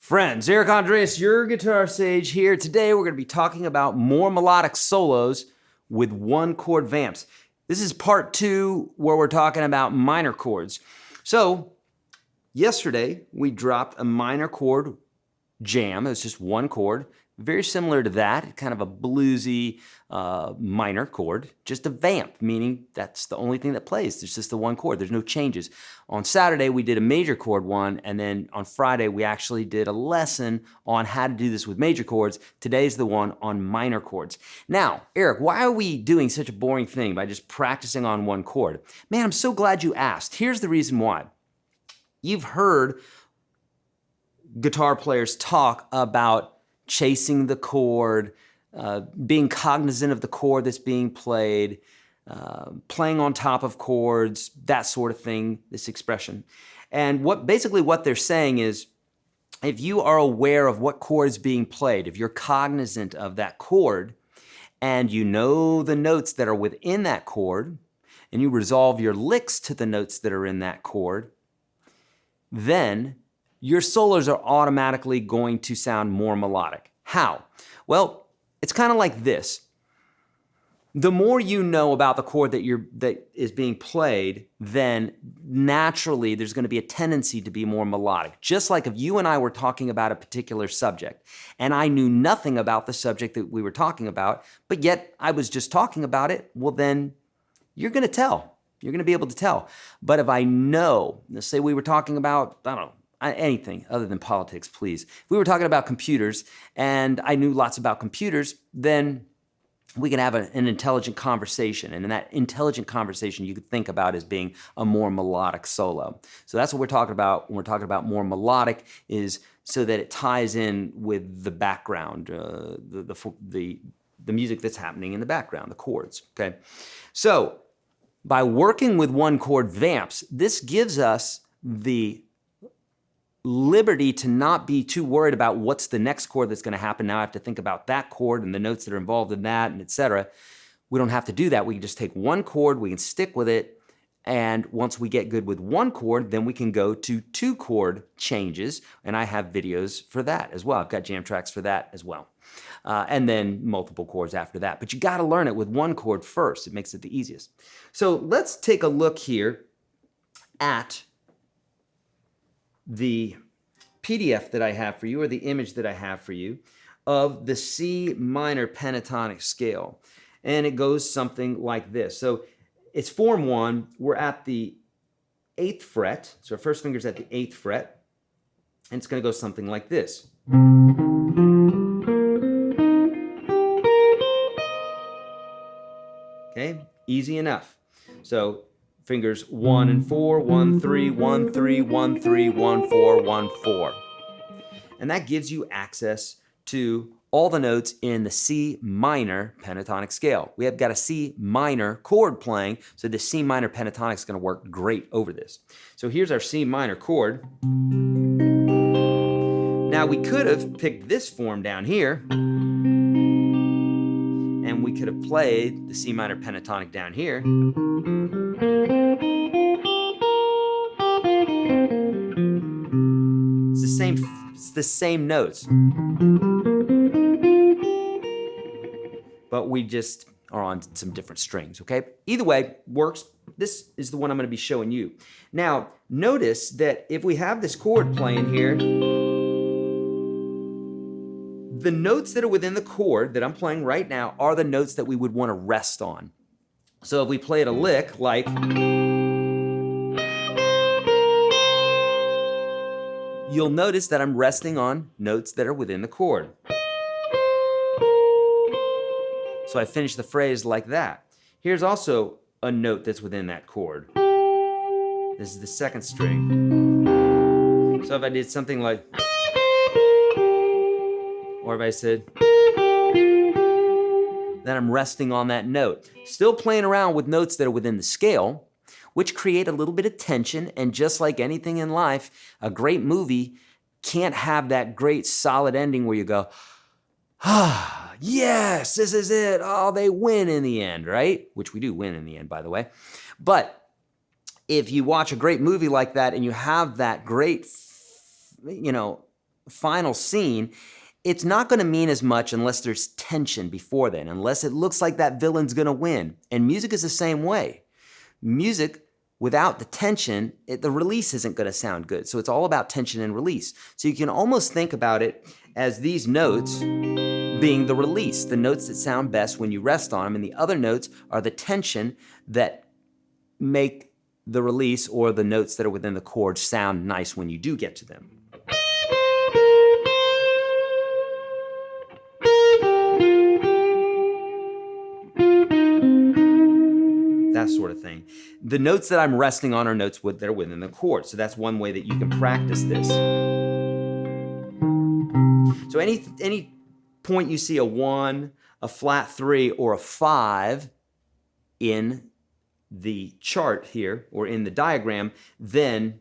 Friends, Eric Andreas, your guitar sage here. Today we're going to be talking about more melodic solos with one-chord vamps. This is part 2 where we're talking about minor chords. So, yesterday we dropped a minor chord jam. It was just one chord, very similar to that, kind of a bluesy minor chord, just a vamp, meaning that's the only thing that plays. There's just the one chord. There's no changes. On Saturday, we did a major chord one, and then on Friday, we actually did a lesson on how to do this with major chords. Today's the one on minor chords. Now, Eric, why are we doing such a boring thing by just practicing on one chord? Man, I'm so glad you asked. Here's the reason why. You've heard guitar players talk about chasing the chord, being cognizant of the chord that's being played, playing on top of chords, that sort of thing, this expression. And basically what they're saying is, if you are aware of what chord is being played, if you're cognizant of that chord, and you know the notes that are within that chord, and you resolve your licks to the notes that are in that chord, then your solos are automatically going to sound more melodic. How? Well, it's kind of like this. The more you know about the chord that is being played, then naturally there's going to be a tendency to be more melodic. Just like if you and I were talking about a particular subject, and I knew nothing about the subject that we were talking about, but yet I was just talking about it, well then you're going to tell. You're going to be able to tell. But if I know, let's say we were talking about, I don't know, anything other than politics, please. If we were talking about computers and I knew lots about computers, then we can have an intelligent conversation. And in that intelligent conversation, you could think about as being a more melodic solo. So that's what we're talking about when we're talking about more melodic, is so that it ties in with the background, the music that's happening in the background, the chords, okay? So by working with one-chord vamps, this gives us the liberty to not be too worried about what's the next chord that's going to happen. Now I have to think about that chord and the notes that are involved in that, and etc. We don't have to do that. We can just take one chord, we can stick with it, and once we get good with one chord, then we can go to 2-chord changes, and I have videos for that as well. I've got jam tracks for that as well. And then multiple chords after that. But you got to learn it with one chord first. It makes it the easiest. So let's take a look here at the PDF that I have for you, or the image that I have for you, of the C minor pentatonic scale. And it goes something like this. So it's form 1. We're at the 8th fret. So our first finger's at the 8th fret. And it's going to go something like this. Okay, easy enough. So fingers 1 and 4, 1, 3, 1, 3, 1, 3, 1, 4, 1, 4. And that gives you access to all the notes in the C minor pentatonic scale. We have got a C minor chord playing, so the C minor pentatonic is going to work great over this. So here's our C minor chord. Now we could have picked this form down here, and we could have played the C minor pentatonic down here. It's the same notes. But we just are on some different strings, okay? Either way, works. This is the one I'm going to be showing you. Now, notice that if we have this chord playing here, the notes that are within the chord that I'm playing right now are the notes that we would want to rest on. So if we played a lick like, you'll notice that I'm resting on notes that are within the chord. So I finish the phrase like that. Here's also a note that's within that chord. This is the 2nd string. So if I did something like, or if I said, then I'm resting on that note. Still playing around with notes that are within the scale, which create a little bit of tension, and just like anything in life, a great movie can't have that great solid ending where you go, Yes, this is it. Oh, they win in the end, right? Which we do win in the end, by the way. But if you watch a great movie like that and you have that great, final scene, it's not going to mean as much unless there's tension before then, unless it looks like that villain's going to win. And music is the same way. Music, without the tension, the release isn't going to sound good. So it's all about tension and release. So you can almost think about it as these notes being the release, the notes that sound best when you rest on them, and the other notes are the tension that make the release or the notes that are within the chord sound nice when you do get to them. That sort of thing. The notes that I'm resting on are notes that are within the chord, so that's one way that you can practice this. So any point you see a 1, a flat 3, or a 5 in the chart here, or in the diagram, then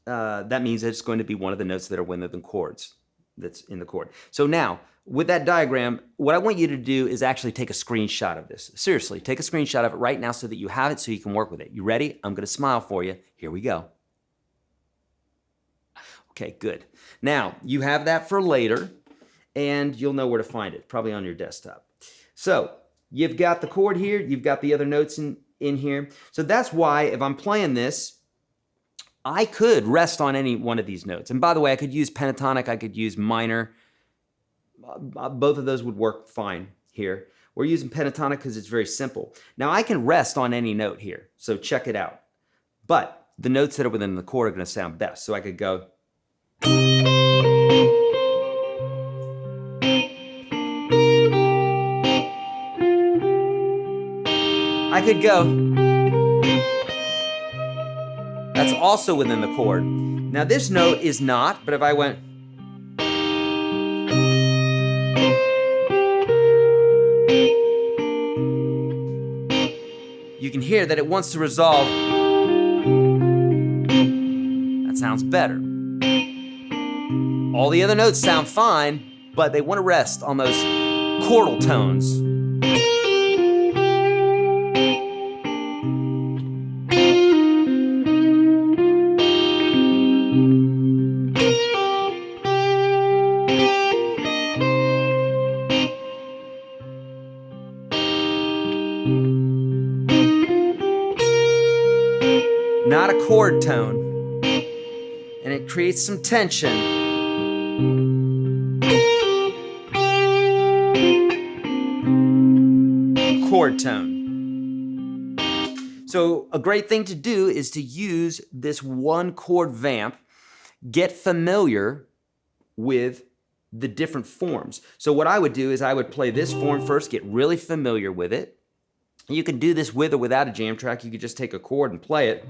that means that it's going to be one of the notes that are within the chords that's in the chord. So now, with that diagram, what I want you to do is actually take a screenshot of this. Seriously, take a screenshot of it right now so that you have it so you can work with it. You ready? I'm going to smile for you. Here we go. Okay, good. Now, you have that for later, and you'll know where to find it, probably on your desktop. So, you've got the chord here, you've got the other notes in here. So that's why if I'm playing this, I could rest on any one of these notes. And by the way, I could use pentatonic, I could use minor. Both of those would work fine here. We're using pentatonic because it's very simple. Now I can rest on any note here, so check it out. But the notes that are within the chord are going to sound best. So I could go. I could go. That's also within the chord. Now this note is not, but if I went, you can hear that it wants to resolve. That sounds better. All the other notes sound fine, but they want to rest on those chordal tones. Not a chord tone, and it creates some tension. Chord tone. So a great thing to do is to use this one chord vamp, get familiar with the different forms. So what I would do is I would play this form first, get really familiar with it. You can do this with or without a jam track. You could just take a chord and play it.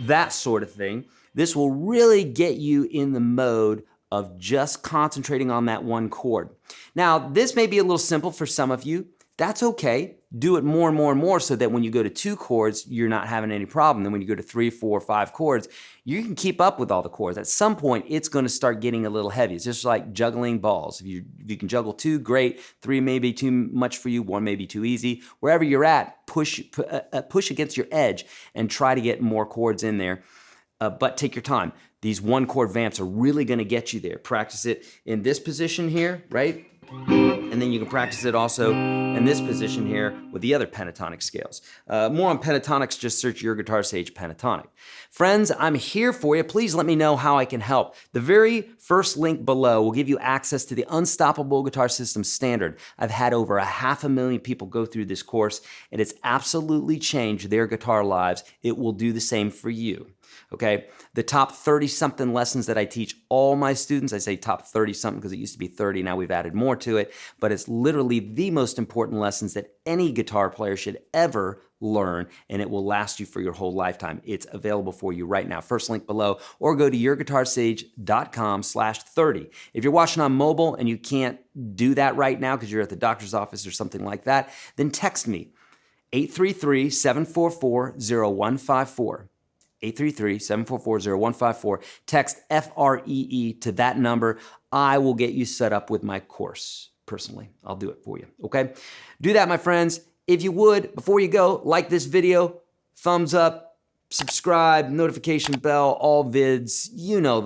That sort of thing. This will really get you in the mode of just concentrating on that one chord. Now, this may be a little simple for some of you. That's okay. Do it more and more and more so that when you go to 2 chords, you're not having any problem. Then when you go to 3, 4, 5 chords, you can keep up with all the chords. At some point, it's going to start getting a little heavy. It's just like juggling balls. If you can juggle 2, great. 3 may be too much for you. 1 may be too easy. Wherever you're at, push against your edge and try to get more chords in there. But take your time. These one chord vamps are really going to get you there. Practice it in this position here, right? And then you can practice it also in this position here with the other pentatonic scales. More on pentatonics, just search YourGuitarSage pentatonic. Friends, I'm here for you. Please let me know how I can help. The very first link below will give you access to the Unstoppable Guitar System Standard. I've had over 500,000 people go through this course, and it's absolutely changed their guitar lives. It will do the same for you. Okay, the top 30-something lessons that I teach all my students, I say top 30-something because it used to be 30, now we've added more to it, but it's literally the most important lessons that any guitar player should ever learn, and it will last you for your whole lifetime. It's available for you right now. First link below, or go to YourGuitarSage.com/30. If you're watching on mobile and you can't do that right now because you're at the doctor's office or something like that, then text me, 833-744-0154. 833-744-0154. Text FREE to that number. I will get you set up with my course personally. I'll do it for you, okay? Do that, my friends. If you would, before you go, like this video, thumbs up, subscribe, notification bell, all vids, you know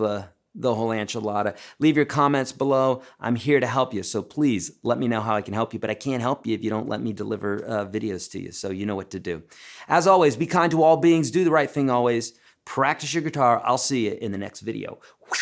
the whole enchilada. Leave your comments below. I'm here to help you, so please let me know how I can help you, but I can't help you if you don't let me deliver videos to you, so you know what to do. As always, be kind to all beings, do the right thing always, practice your guitar. I'll see you in the next video. Whew.